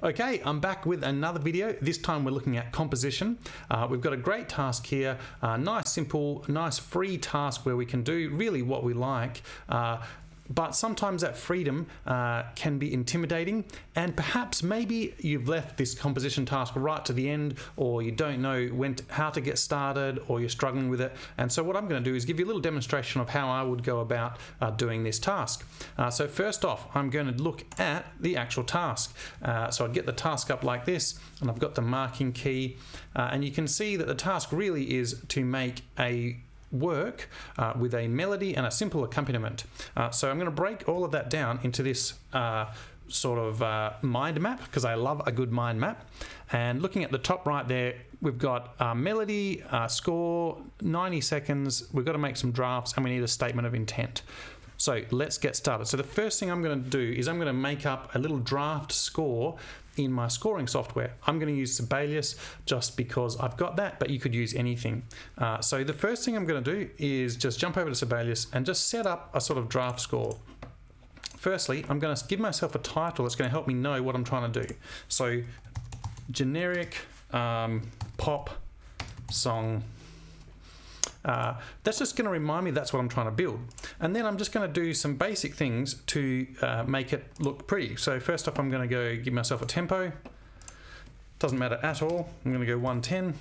Okay, I'm back with another video. This time we're looking at composition. We've got a great task here, nice, simple, nice free task where we can do really what we like. But sometimes that freedom can be intimidating, and perhaps maybe you've left this composition task right to the end, or you don't know how to get started, or you're struggling with it. And so what I'm going to do is give you a little demonstration of how I would go about doing this task. So first off, I'm going to look at the actual task. So I'd get the task up like this, and I've got the marking key, and you can see that the task really is to make a work with a melody and a simple accompaniment. So I'm going to break all of that down into this sort of mind map, because I love a good mind map. And looking at the top right there, we've got melody, score, 90 seconds, we've got to make some drafts, and we need a statement of intent. So let's get started. So the first thing I'm going to do is I'm going to make up a little draft score in my scoring software. I'm going to use Sibelius just because I've got that, but you could use anything. So the first thing I'm going to do is just jump over to Sibelius and just set up a sort of draft score. Firstly, I'm going to give myself a title that's going to help me know what I'm trying to do. So generic pop song. That's just going to remind me that's what I'm trying to build. And then I'm just going to do some basic things to make it look pretty. So first off, I'm going to go give myself a tempo. Doesn't matter at all. I'm going to go 110. I'm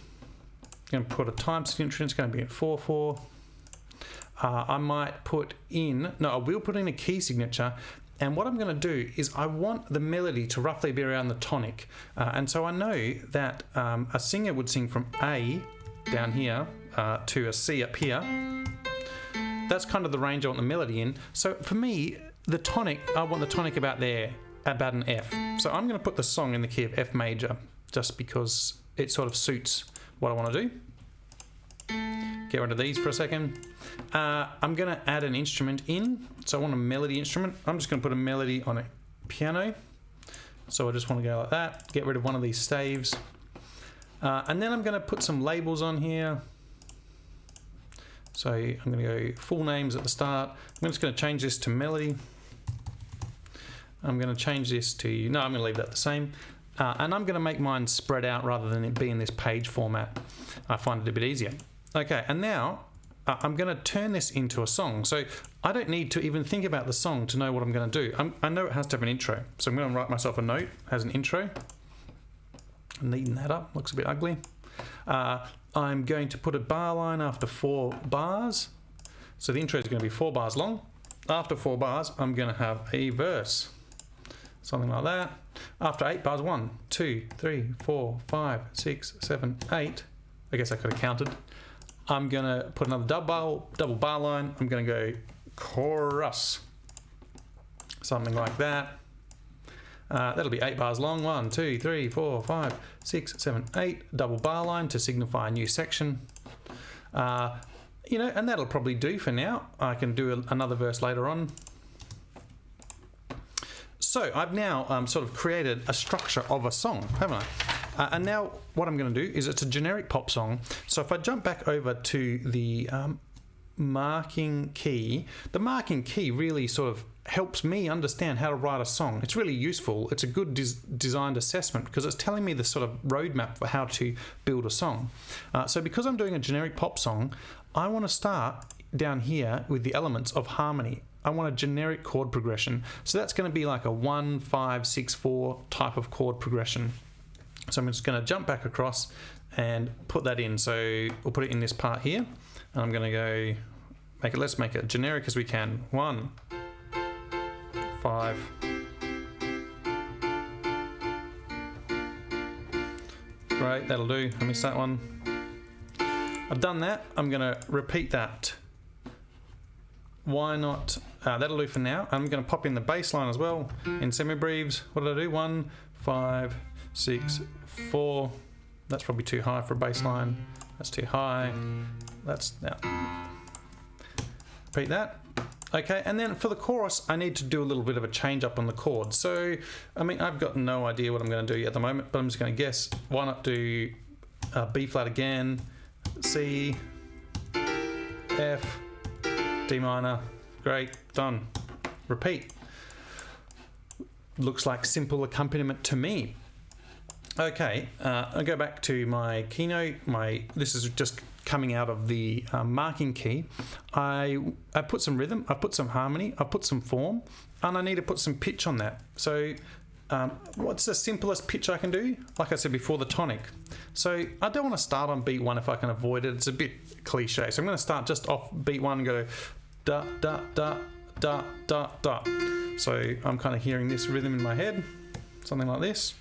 going to put a time signature in. It's going to be at 4/4. I might put in, no, I will put in a key signature. And what I'm going to do is I want the melody to roughly be around the tonic. And so I know that a singer would sing from A down here to a C up here. That's kind of the range I want the melody in. So for me, the tonic, I want the tonic about there, about an F. So I'm going to put the song in the key of F major, just because it sort of suits what I want to do. Get rid of these for a second. I'm going to add an instrument in. So I want a melody instrument. I'm just going to put a melody on a piano. So I just want to go like that. Get rid of one of these staves. And then I'm going to put some labels on here. So I'm going to go full names at the start. I'm just going to change this to melody. I'm going to change this to, no, I'm going to leave that the same. And I'm going to make mine spread out rather than it be in this page format. I find it a bit easier. Okay, and now I'm going to turn this into a song. So I don't need to even think about the song to know what I'm going to do. I know it has to have an intro. So I'm going to write myself a note, has an intro. Neaten that up, looks a bit ugly. I'm going to put a bar line after 4 bars. So the intro is going to be 4 bars long. After 4 bars, I'm going to have a verse. Something like that. After 8 bars, 1, 2, 3, 4, 5, 6, 7, 8. I guess I could have counted. I'm going to put another double bar line. I'm going to go chorus. Something like that. That'll be 8 bars long. 1, 2, 3, 4, 5, 6, 7, 8. Double bar line to signify a new section. And that'll probably do for now. I can do another verse later on. So I've now sort of created a structure of a song, haven't I? And now what I'm going to do is it's a generic pop song. So if I jump back over to the marking key, the marking key really sort of helps me understand how to write a song. It's really useful. It's a good designed assessment because it's telling me the sort of roadmap for how to build a song. So because I'm doing a generic pop song, I want to start down here with the elements of harmony. I want a generic chord progression. So that's going to be like a 1, 5, 6, 4 type of chord progression. So I'm just going to jump back across and put that in. So we'll put it in this part here. And I'm going to go, let's make it generic as we can. 1, 5. Right, that'll do. I missed that one. I've done that. I'm going to repeat that. Why not? That'll do for now. I'm going to pop in the bass line as well in semi-breves. What did I do? 1, 5, 6, 4. That's probably too high for a bass line. That's too high. That's now. Repeat that. Okay, and then for the chorus, I need to do a little bit of a change up on the chords. So, I've got no idea what I'm going to do at the moment, but I'm just going to guess. Why not do B flat again, C, F, D minor. Great, done. Repeat. Looks like simple accompaniment to me. Okay, I'll go back to my keynote. This is just coming out of the marking key. I put some rhythm, I put some harmony, I put some form, and I need to put some pitch on that. So what's the simplest pitch I can do? Like I said before, the tonic. So I don't want to start on beat 1 if I can avoid it. It's a bit cliche. So I'm going to start just off beat 1 and go da da da da da da. So I'm kind of hearing this rhythm in my head, something like this.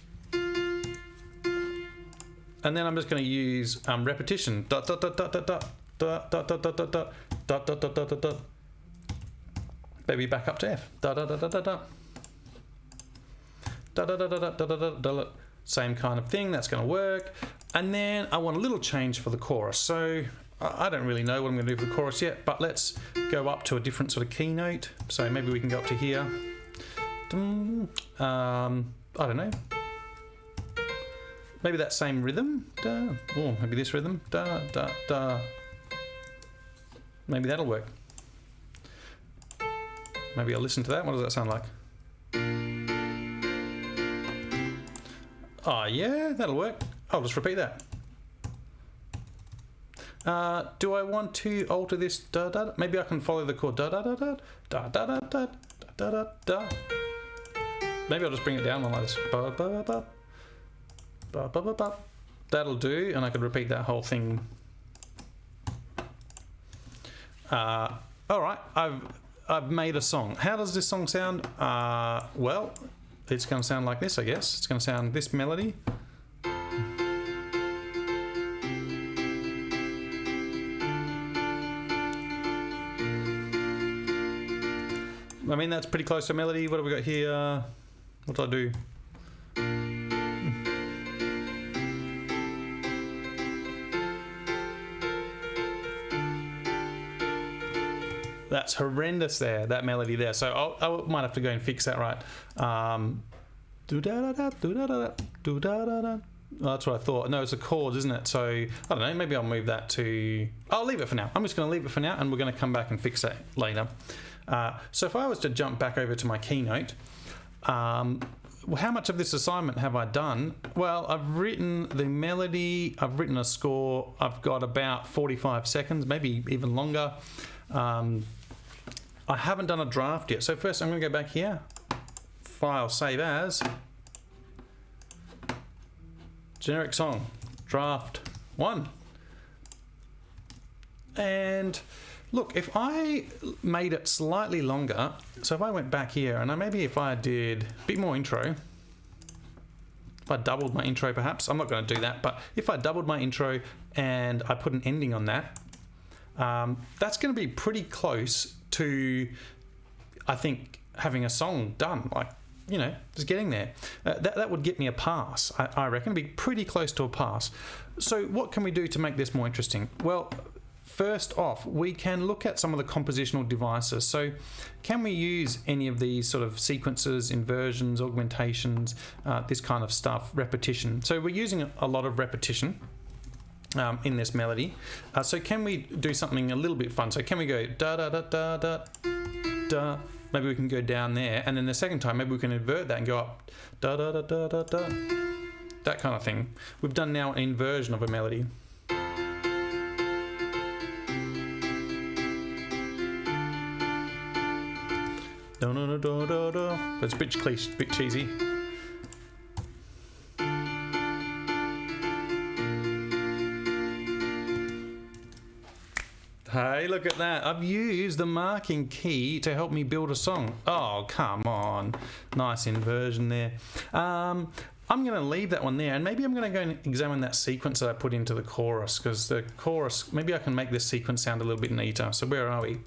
And then I'm just going to use repetition. Da da da da da da da da da da da da da da da da da. Maybe back up to F. Da da da da da da. Da da da da da da da da. Same kind of thing. That's going to work. And then I want a little change for the chorus. So I don't really know what I'm going to do for the chorus yet, but let's go up to a different sort of key note. So maybe we can go up to here. I don't know. Maybe that same rhythm. Da. Or maybe this rhythm. Da da da. Maybe that'll work. Maybe I'll listen to that. What does that sound like? Oh yeah, that'll work. I'll just repeat that. Do I want to alter this? Da da. Maybe I can follow the chord. Da da da da da da da da da da da. Maybe I'll just bring it down one like this. Ba ba ba ba ba ba ba. That'll do, and I could repeat that whole thing. All right, I've made a song. How does this song sound? Well, it's going to sound like this, I guess. It's going to sound this melody. I mean, that's pretty close to a melody. What have we got here? What do I do? That's horrendous there, that melody there. So I might have to go and fix that, right? Do-da-da-da, do-da-da-da, do-da-da-da. Well, that's what I thought. No, it's a chord, isn't it? So, I don't know, maybe I'll move that to... I'll leave it for now. I'm just going to leave it for now, and we're going to come back and fix that later. So if I was to jump back over to my keynote, how much of this assignment have I done? Well, I've written the melody, I've written a score, I've got about 45 seconds, maybe even longer. I haven't done a draft yet. So first I'm going to go back here, File, Save As, Generic Song, Draft 1. And look, if I made it slightly longer, so if I went back here and maybe if I did a bit more intro, if I doubled my intro perhaps, I'm not going to do that, but if I doubled my intro and I put an ending on that, that's going to be pretty close to, I think, having a song done, like, you know, just getting there. That would get me a pass, I reckon. It'd be pretty close to a pass. So what can we do to make this more interesting? Well, first off, we can look at some of the compositional devices. So can we use any of these sort of sequences, inversions, augmentations, this kind of stuff, repetition? So we're using a lot of repetition in this melody. So can we do something a little bit fun? So can we go da da da da da da? Maybe we can go down there, and then the second time maybe we can invert that and go up da da da da da da. That kind of thing. We've done now an inversion of a melody. Da da da da da da. It's a bit cliche, bit cheesy. Hey, look at that. I've used the marking key to help me build a song. Oh, come on. Nice inversion there. I'm going to leave that one there, and maybe I'm going to go and examine that sequence that I put into the chorus, because the chorus, maybe I can make this sequence sound a little bit neater. So where are we?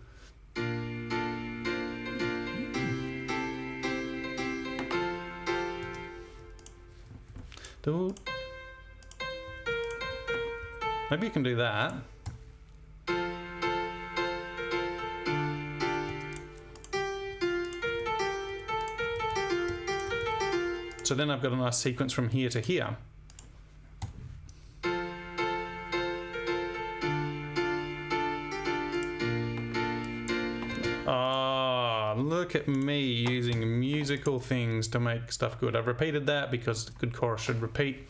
Maybe you can do that. So then I've got a nice sequence from here to here. look at me using musical things to make stuff good. I've repeated that because a good chorus should repeat.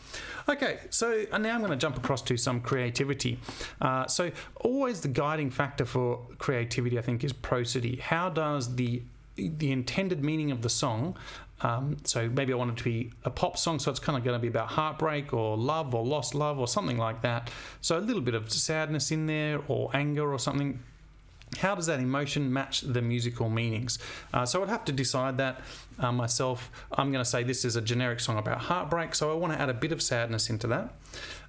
Okay, so now I'm going to jump across to some creativity. So always the guiding factor for creativity, I think, is prosody. How does the intended meaning of the song, so maybe I want it to be a pop song, so it's kind of going to be about heartbreak or love or lost love or something like that. So a little bit of sadness in there or anger or something. How does that emotion match the musical meanings? So I'd have to decide that myself. I'm going to say this is a generic song about heartbreak, so I want to add a bit of sadness into that.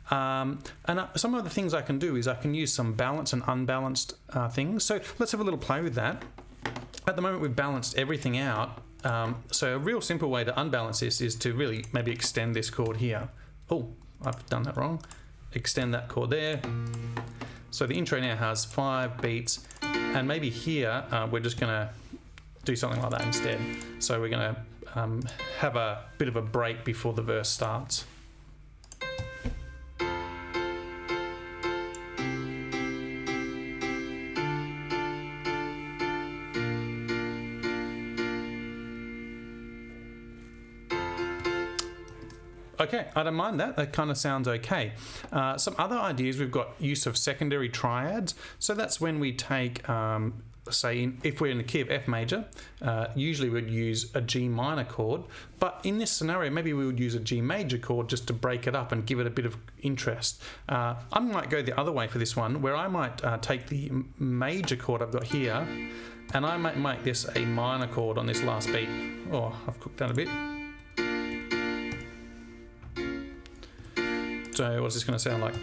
Some of the things I can do is I can use some balanced and unbalanced things. So let's have a little play with that. At the moment we've balanced everything out. So a real simple way to unbalance this is to really maybe extend this chord here. Oh, I've done that wrong. Extend that chord there. So the intro now has 5 beats, and maybe here we're just going to do something like that instead. So we're going to have a bit of a break before the verse starts. Okay, I don't mind that. That kind of sounds okay. Some other ideas, we've got use of secondary triads. So that's when we take, say, if we're in the key of F major, usually we'd use a G minor chord. But in this scenario, maybe we would use a G major chord just to break it up and give it a bit of interest. I might go the other way for this one, where I might take the major chord I've got here, and I might make this a minor chord on this last beat. Oh, I've cooked that a bit. So what's this going to sound like?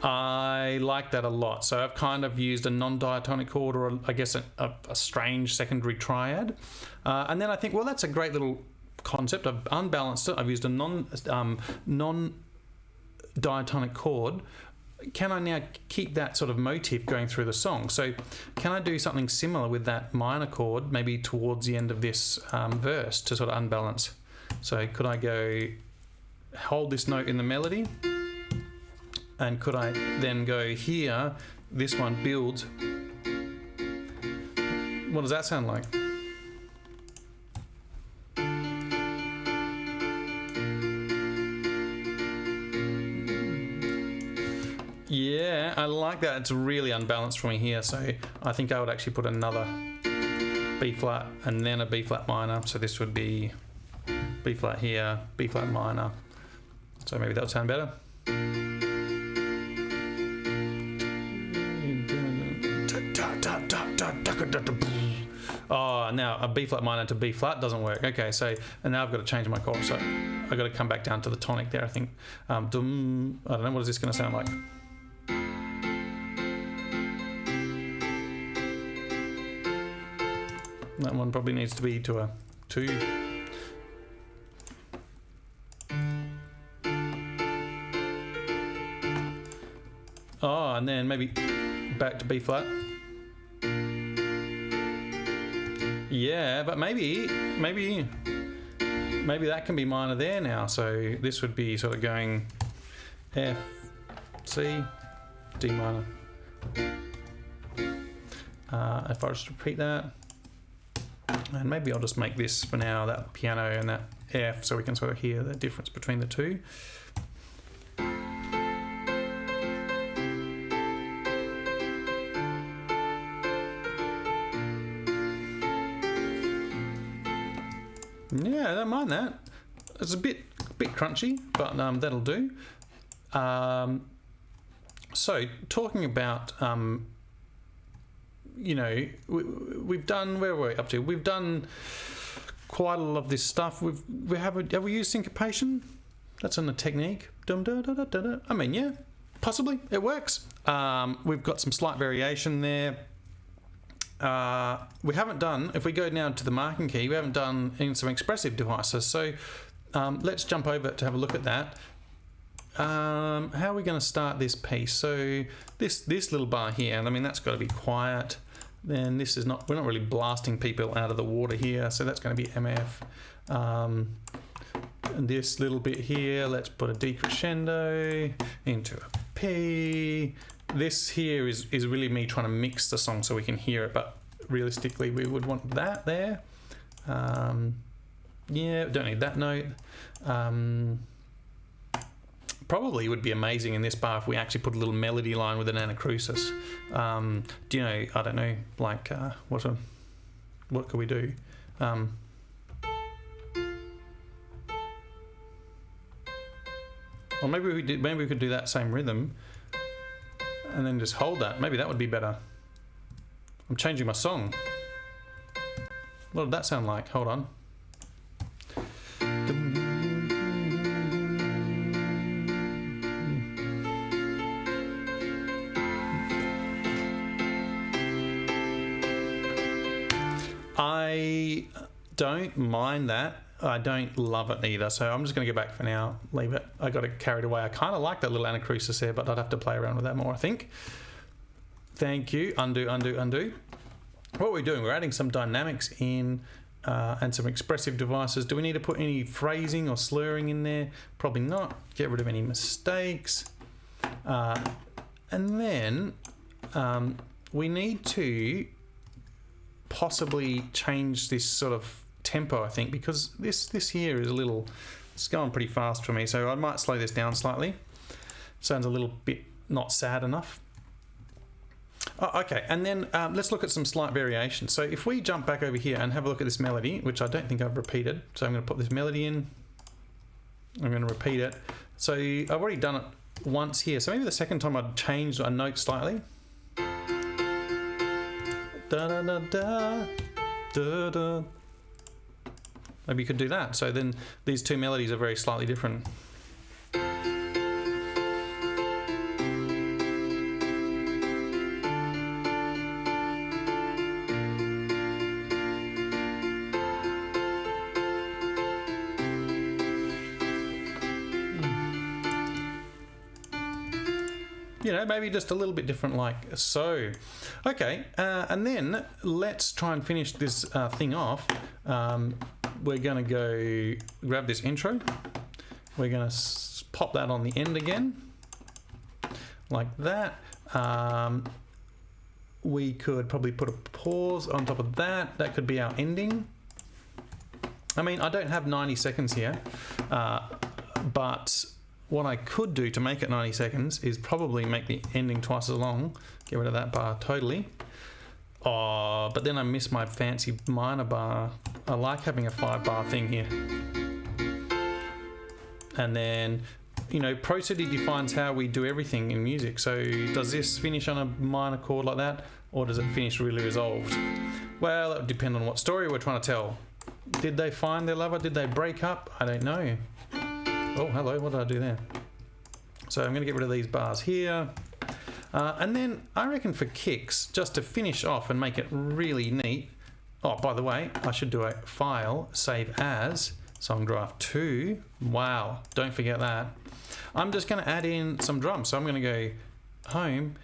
I like that a lot. So I've kind of used a non-diatonic chord, or I guess a strange secondary triad. And then I think, well, that's a great little concept. I've unbalanced it. I've used a non-diatonic chord. Can I now keep that sort of motif going through the song? So can I do something similar with that minor chord, maybe towards the end of this verse, to sort of unbalance? So could I go hold this note in the melody, and could I then go here, this one builds. What does that sound like? Yeah, I like that. It's really unbalanced for me here, so I think I would actually put another B flat and then a B flat minor. So this would be B flat here, B flat minor. So maybe that would sound better. Oh, now a B flat minor to B flat doesn't work. Okay, so and now I've got to change my chord. So I've got to come back down to the tonic there, I think. I don't know, what is this going to sound like? That one probably needs to be to a 2. Oh, and then maybe back to B flat. Yeah, but maybe that can be minor there now. So this would be sort of going F, C, D minor. If I just repeat that. And maybe I'll just make this for now, that piano and that F, so we can sort of hear the difference between the two. Yeah, I don't mind that. It's a bit crunchy, but that'll do. So talking about you know, we've done, where were we up to? We've done quite a lot of this stuff. Have we used syncopation? That's on the technique. I mean, yeah, possibly it works. We've got some slight variation there. We haven't done, if we go now to the marking key, we haven't done in some expressive devices. So let's jump over to have a look at that. How are we going to start this piece? So this little bar here, I mean, that's got to be quiet. Then this is not, we're not really blasting people out of the water here, so that's going to be MF. And this little bit here, let's put a decrescendo into a P. This here is really me trying to mix the song so we can hear it, but realistically we would want that there. Yeah, don't need that note. Probably would be amazing in this bar if we actually put a little melody line with an anacrusis. Do you know, I don't know, like what could we do? Or maybe we could do that same rhythm and then just hold that. Maybe that would be better. I'm changing my song. What did that sound like? Hold on. I don't mind that. I don't love it either, so I'm just going to go back for now. Leave it. I got it carried away. I kind of like that little anacrusis there, but I'd have to play around with that more, I think. Thank you. Undo, undo, undo. What we're doing, we're adding some dynamics in and some expressive devices. Do we need to put any phrasing or slurring in there? Probably not. Get rid of any mistakes. And then we need to possibly change this sort of tempo, I think, because this here is it's going pretty fast for me, so I might slow this down slightly. Sounds a little bit not sad enough. Oh, okay, and then let's look at some slight variations. So if we jump back over here and have a look at this melody, which I don't think I've repeated, so I'm going to put this melody in. I'm going to repeat it. So I've already done it once here, so maybe the second time I'd change a note slightly. Da da da da da da. Maybe you could do that. So then these two melodies are very slightly different. You know, maybe just a little bit different like so. Okay, and then let's try and finish this thing off. We're going to go grab this intro. We're going to pop that on the end again, like that. We could probably put a pause on top of that. That could be our ending. I mean, I don't have 90 seconds here, but what I could do to make it 90 seconds is probably make the ending twice as long. Get rid of that bar totally. Oh, but then I miss my fancy minor bar. I like having a 5-bar thing here. And then, you know, prosody defines how we do everything in music. So does this finish on a minor chord like that? Or does it finish really resolved? Well, it would depend on what story we're trying to tell. Did they find their lover? Did they break up? I don't know. Oh, hello, what did I do there? So I'm going to get rid of these bars here. And then I reckon for kicks, just to finish off and make it really neat. Oh, by the way, I should do a file, save as, song draft 2. Wow, don't forget that. I'm just going to add in some drums. So I'm going to go home,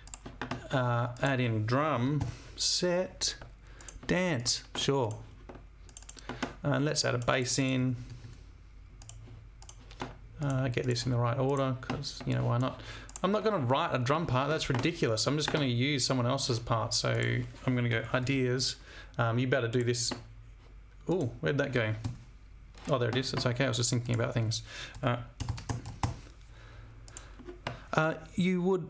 add in drum, set, dance, sure. And let's add a bass in. Get this in the right order, because, you know, why not? I'm not going to write a drum part. That's ridiculous. I'm just going to use someone else's part. So I'm going to go ideas. You better do this. Oh, where'd that go? Oh, there it is. It's okay. I was just thinking about things. You would...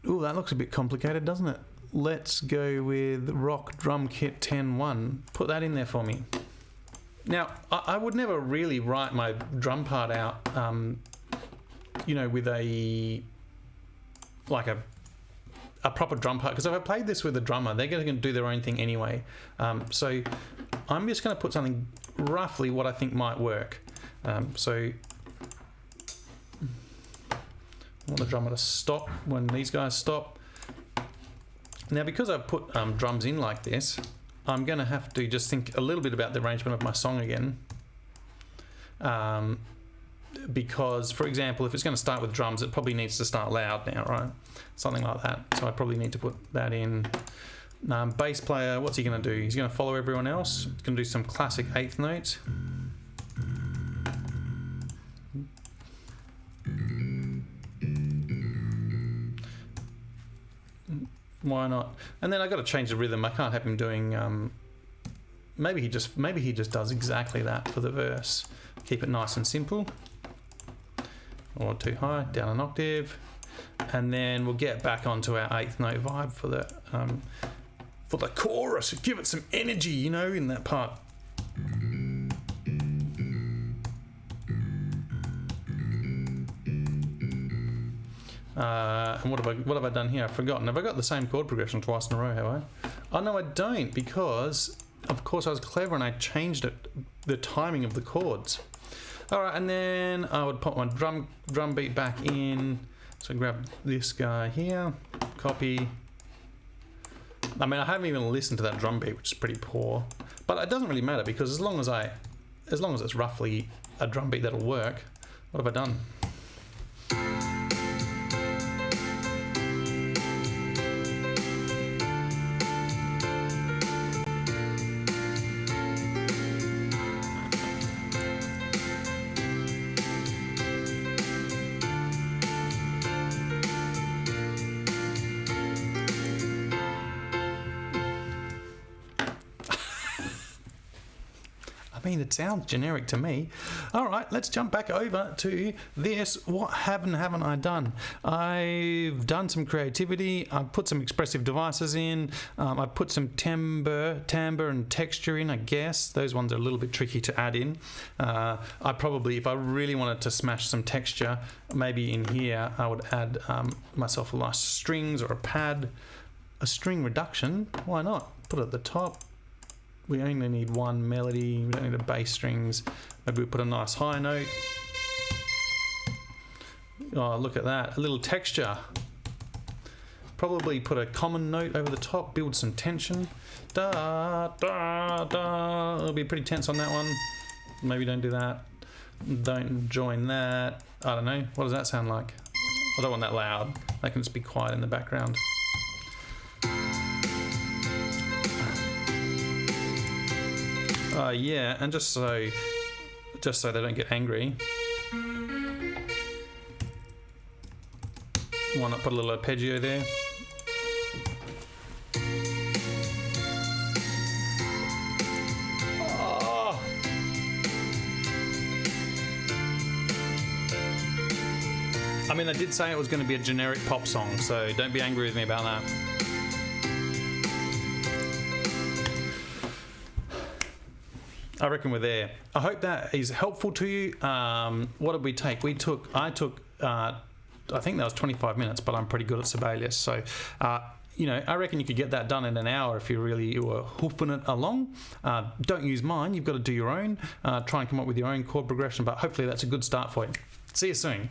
Oh, that looks a bit complicated, doesn't it? Let's go with Rock Drum Kit 10.1. Put that in there for me. Now, I would never really write my drum part out, you know, with a proper drum part, because if I played this with a drummer, they're going to do their own thing anyway. So I'm just going to put something roughly what I think might work. So I want the drummer to stop when these guys stop. Now, because I've put drums in like this, I'm going to have to just think a little bit about the arrangement of my song again. Because, for example, if it's going to start with drums, it probably needs to start loud now, right? Something like that. So I probably need to put that in. Bass player, what's he going to do? He's going to follow everyone else. He's going to do some classic 8th notes. Why not? And then I got to change the rhythm. I can't have him doing. Maybe he just does exactly that for the verse. Keep it nice and simple. Or too high, down an octave, and then we'll get back onto our eighth note vibe for the chorus. Give it some energy, you know, in that part. And what have I done here? I've forgotten. Have I got the same chord progression twice in a row? Have I? Oh no, I don't, because of course I was clever and I changed the timing of the chords. All right, and then I would put my drum beat back in. So grab this guy here, copy. I mean, I haven't even listened to that drum beat, which is pretty poor, but it doesn't really matter because as long as it's roughly a drum beat that'll work. What have I done? I mean, it sounds generic to me. All right, let's jump back over to this. What haven't I done? I've done some creativity. I've put some expressive devices in. I've put some timbre and texture in, I guess. Those ones are a little bit tricky to add in. I probably, if I really wanted to smash some texture, maybe in here, I would add myself a nice strings or a pad. A string reduction, why not? Put it at the top. We only need one melody, we don't need the bass strings. Maybe we put a nice high note. Oh, look at that, a little texture. Probably put a common note over the top, build some tension. Da, da, da. It'll be pretty tense on that one. Maybe don't do that. Don't join that. I don't know, what does that sound like? I don't want that loud. That can just be quiet in the background. Yeah, and just so they don't get angry, why not put a little arpeggio there? Oh. I mean, I did say it was going to be a generic pop song, so don't be angry with me about that. I reckon we're there. I hope that is helpful to you. What did we take? I took, I think that was 25 minutes, but I'm pretty good at Sibelius. So, you know, I reckon you could get that done in an hour if you really were hoofing it along. Don't use mine. You've got to do your own. Try and come up with your own chord progression, but hopefully that's a good start for you. See you soon.